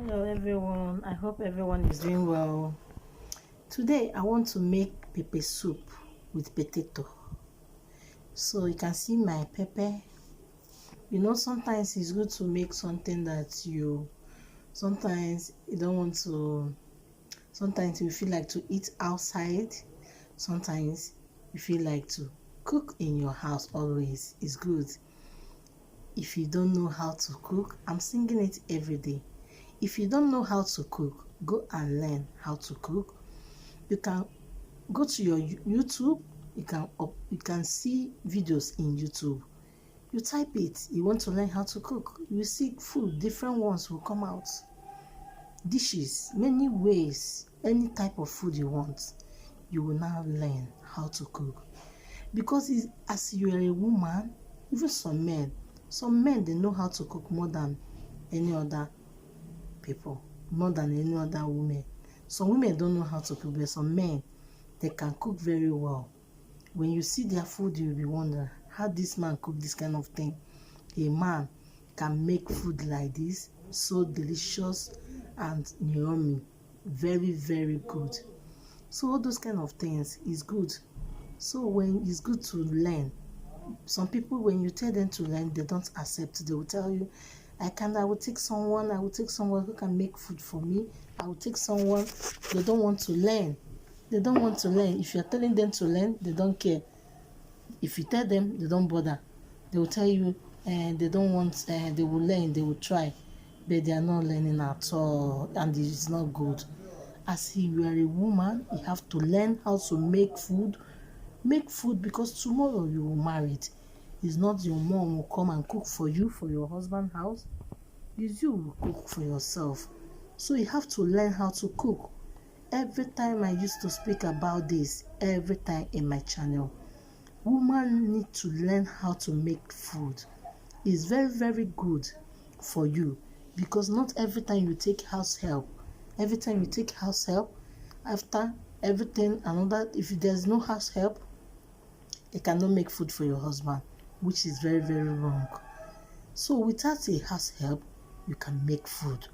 Hello everyone, I hope everyone is doing well. Today I want to make pepper soup with potato. So you can see my pepper. Sometimes it's good to make something that sometimes you don't want to, sometimes you feel like to eat outside, sometimes you feel like to cook in your house. Always is good. If you don't know how to cook, I'm singing it every day. If you don't know how to cook, go and learn how to cook. You can go to your YouTube. You can see videos in YouTube. You type it. You want to learn how to cook. You see food, different ones will come out. Dishes, many ways, any type of food you want, you will now learn how to cook. Because as you are a woman, even some men they know how to cook more than any other people, more than any other women. Some women don't know how to cook, but some men, they can cook very well. When you see their food, you'll be wondering how this man cook this kind of thing. A man can make food like this, so delicious and yummy, very, very good. So all those kind of things is good. So when it's good to learn. Some people, when you tell them to learn, they don't accept. They will tell you, I will take someone who can make food for me. I will take someone. They don't want to learn. They don't want to learn. If you're telling them to learn, they don't care. If you tell them, they don't bother. They will tell you, they don't want, they will learn, they will try. But they are not learning at all, and it's not good. As you are a woman, you have to learn how to make food. Make food, because tomorrow you will marry it. It's not your mom will come and cook for you for your husband's house. It's you who cook for yourself. So you have to learn how to cook. Every time I used to speak about this, every time in my channel, women need to learn how to make food. It's very, very good for you, because not every time you take house help, after everything, if there's no house help, you cannot make food for your husband, which is very, very wrong. So without a house help, you can make food.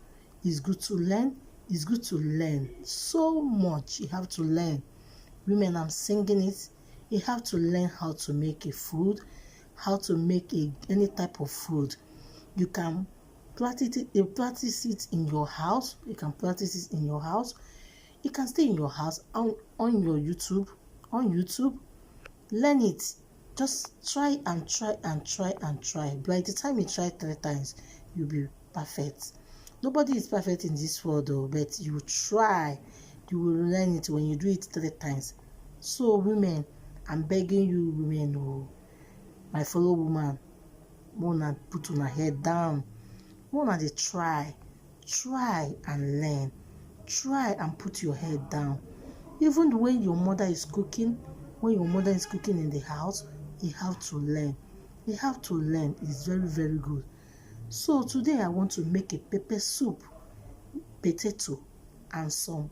It's good to learn. It's good to learn so much. You have to learn. Women, I'm singing it. You have to learn how to make a food, how to make any type of food. You can practice it in your house. You can practice it in your house. You can stay in your house on your YouTube. On YouTube, learn it. Just try and try and try and try. By the time you try 3 times, you'll be perfect. Nobody is perfect in this world, though, but you try. You will learn it when you do it 3 times. So, women, I'm begging you, women, my fellow woman, Mona, put on her head down. Mona, they try and learn. Try and put your head down. Even when your mother is cooking, in the house, you have to learn. You have to learn. It's very, very good. So today I want to make a pepper soup, potato, and some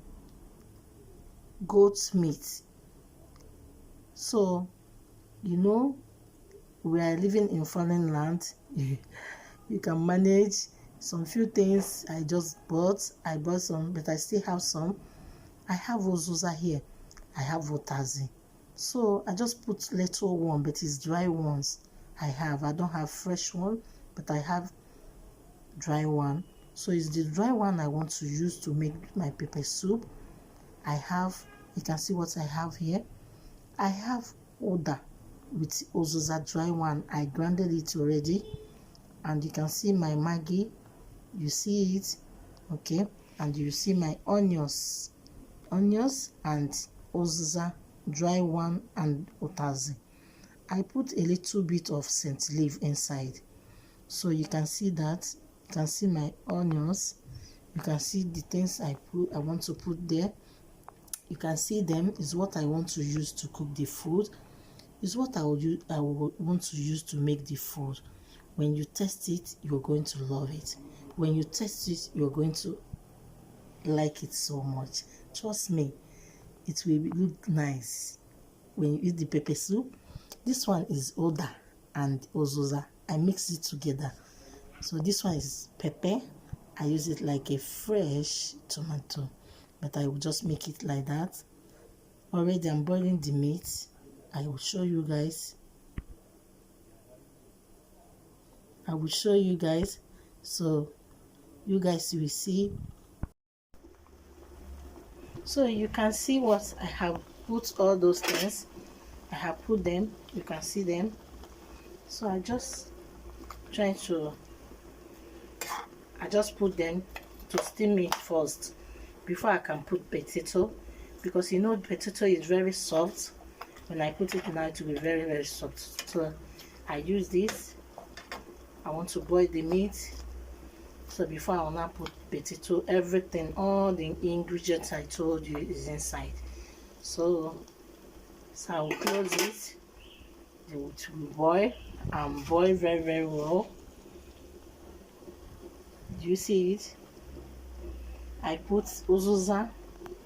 goat's meat. So, we are living in foreign land. You can manage some few things. I bought some, but I still have some. I have uziza here. I have utazi. So I just put little one, but it's dry ones. I don't have fresh one, but I have dry one. So it's the dry one I want to use to make my pepper soup. You can see what I have here. I have Oda with uziza dry one. I grounded it already. And you can see my Maggi. You see it, okay? And you see my onions and uziza dry one and utazi. I put a little bit of scent leaf inside, so you can see that. You can see my onions. You can see the things I want to put there. You can see them is what I want to use to cook the food. Is what I will want to use to make the food. When you taste it, you're going to love it. When you taste it, you're going to like it so much. Trust me, it will look nice when you eat the pepper soup. This one is Oda and uziza. I mix it together. So this one is pepper I use it like a fresh tomato, but I will just make it like that. Already I'm boiling the meat. I will show you guys. So you guys will see. So you can see what I have put, all those things I have put them, you can see them. So I just put them to steam it first before I can put potato, because you know potato is very soft. When I put it now, it will be very, very soft. So I use this. I want to boil the meat. So before I will now put potato, everything, all the ingredients I told you is inside. So I will close it. It will boil and boil very, very well. Do you see it? I put uziza,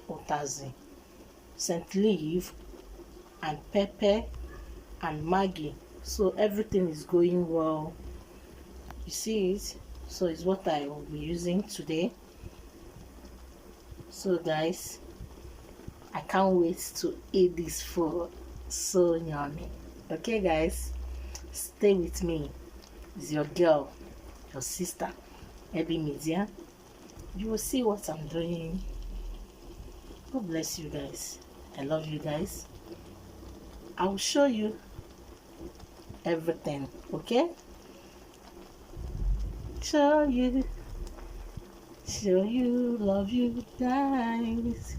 utazi, scent leaf, and pepper and Maggi. So everything is going well. You see it? So it's what I will be using today. So guys, I can't wait to eat this food. So yummy. Okay guys, stay with me. It's your girl, your sister, Ebi Media. You will see what I'm doing. God bless you guys. I love you guys. I will show you everything, okay? Show you, love you guys.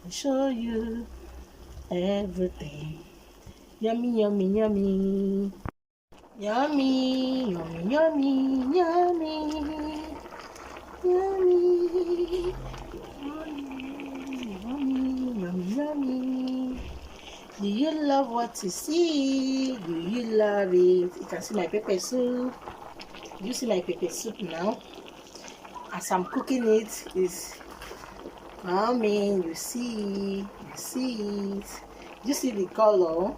Show you everything. Yummy, yummy, yummy. Yummy, yummy, yummy, yummy. Yummy, yummy, yummy, yummy. Do you love what you see? Do you love it? You can see my pepper soup. You see my pepper soup now. As I'm cooking it, is coming. You see it. You see the color?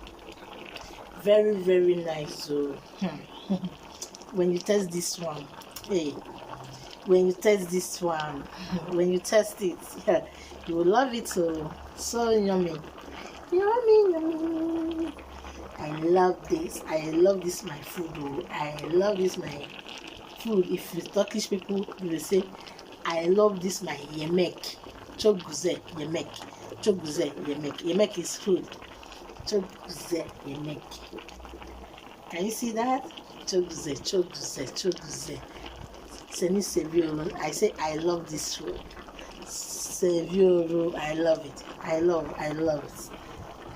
Very, very nice. So when you test this one, hey, when you test this one, when you test it, yeah, you will love it. So yummy, yummy, yummy. I love this. I love this my food. Oh. I love this my food. If you Turkish people, you will say, I love this my yemek. Çok güzel yemek. Çok güzel yemek. Yemek is food. Çok güzel yemek. Can you see that? Çok güzel, çok güzel, çok güzel. Seni seviyorum. I say I love this food. Seviyorum. I love it. I love it.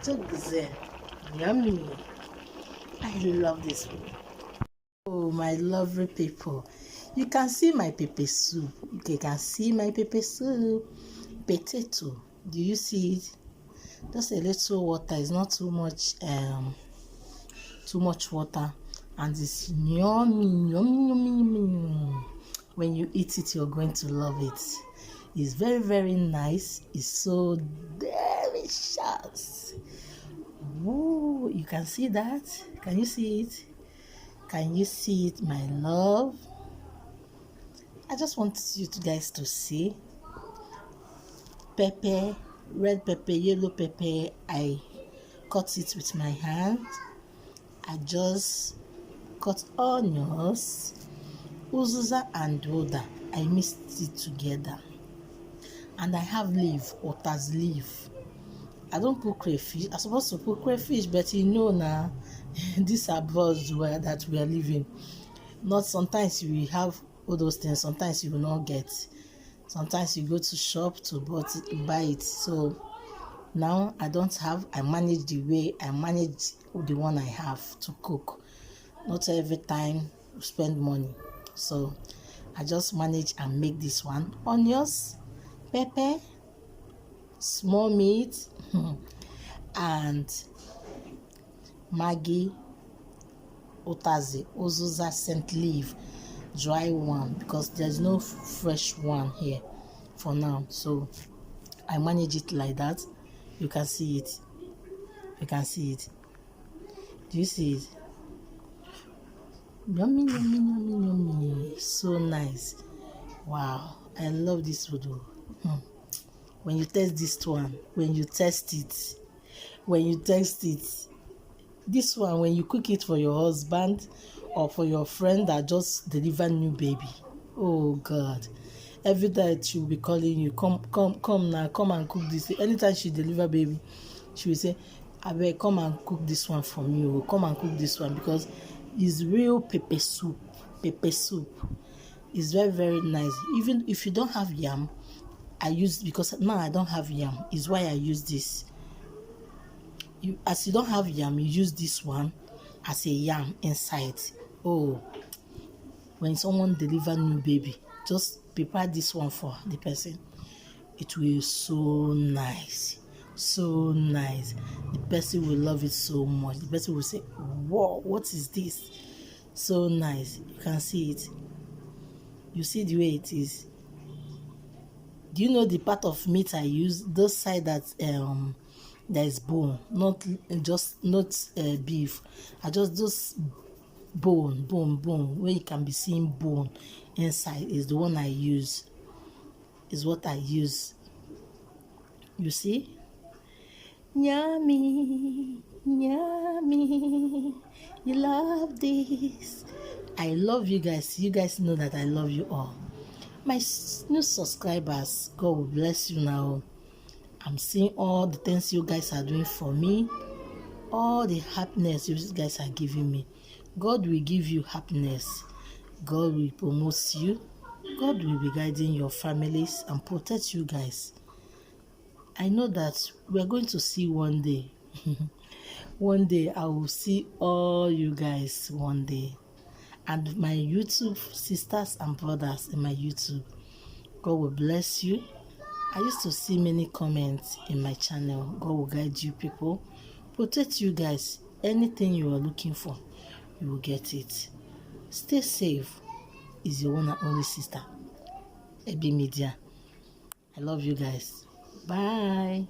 Çok güzel. Yummy. I love this food. Oh, my lovely people. You can see my pepper soup. You can see my pepper soup. Potato. Do you see it? Just a little water. It's not too much water. And it's yummy, yummy, yummy, yummy. When you eat it, you're going to love it. It's very, very nice. It's so delicious. Ooh, you can see that? Can you see it? Can you see it, my love? I just want you guys to see. Pepper, red pepper, yellow pepper. I cut it with my hand. I just cut onions, uziza and oda. I mixed it together. And I have leaf, ota's leaf. I don't put crayfish. I'm supposed to put crayfish, but you know now, these are birds that we are living. Not sometimes we have all those things. Sometimes you will not get. Sometimes you go to shop to buy it. So now I don't have. I manage the way I manage the one I have to cook. Not every time spend money. So I just manage and make this one. Onions, pepper, small meat, and Maggi, utazi, uziza, scent leaf, dry one, because there's no fresh one here for now. So I manage it like that. You can see it. You can see it. Do you see it? Yummy, yummy, yummy, yummy. So nice. Wow, I love this food. When you test this one, when you test it, this one, when you cook it for your husband or for your friend that just deliver new baby, oh God, every day she'll be calling you, come now, come and cook this. Anytime she deliver baby, she will say, abeg, come and cook this one for me, oh, come and cook this one, because it's real pepper soup. It's very, very nice. Even if you don't have yam, I use, because now I don't have yam, is why I use this. As you don't have yam, you use this one as a yam inside. Oh, when someone deliver new baby, just prepare this one for the person. It will be so nice, so nice. The person will love it so much. The person will say, wow, what is this? So nice. You can see it. You see the way it is. Do you know the part of meat I use? Those side that there is bone, not beef. I just those bone, where you can be seeing bone inside is the one I use. Is what I use. You see? Yummy, yummy. You love this. I love you guys. You guys know that I love you all. My new subscribers, God will bless you now. I'm seeing all the things you guys are doing for me, all the happiness you guys are giving me. God will give you happiness. God will promote you. God will be guiding your families and protect you guys. I know that we're going to see one day. One day I will see all you guys one day. And my YouTube sisters and brothers in my YouTube, God will bless you. I used to see many comments in my channel. God will guide you people, protect you guys. Anything you are looking for, you will get it. Stay safe. Is your one and only sister, Ebi Media. I love you guys. Bye.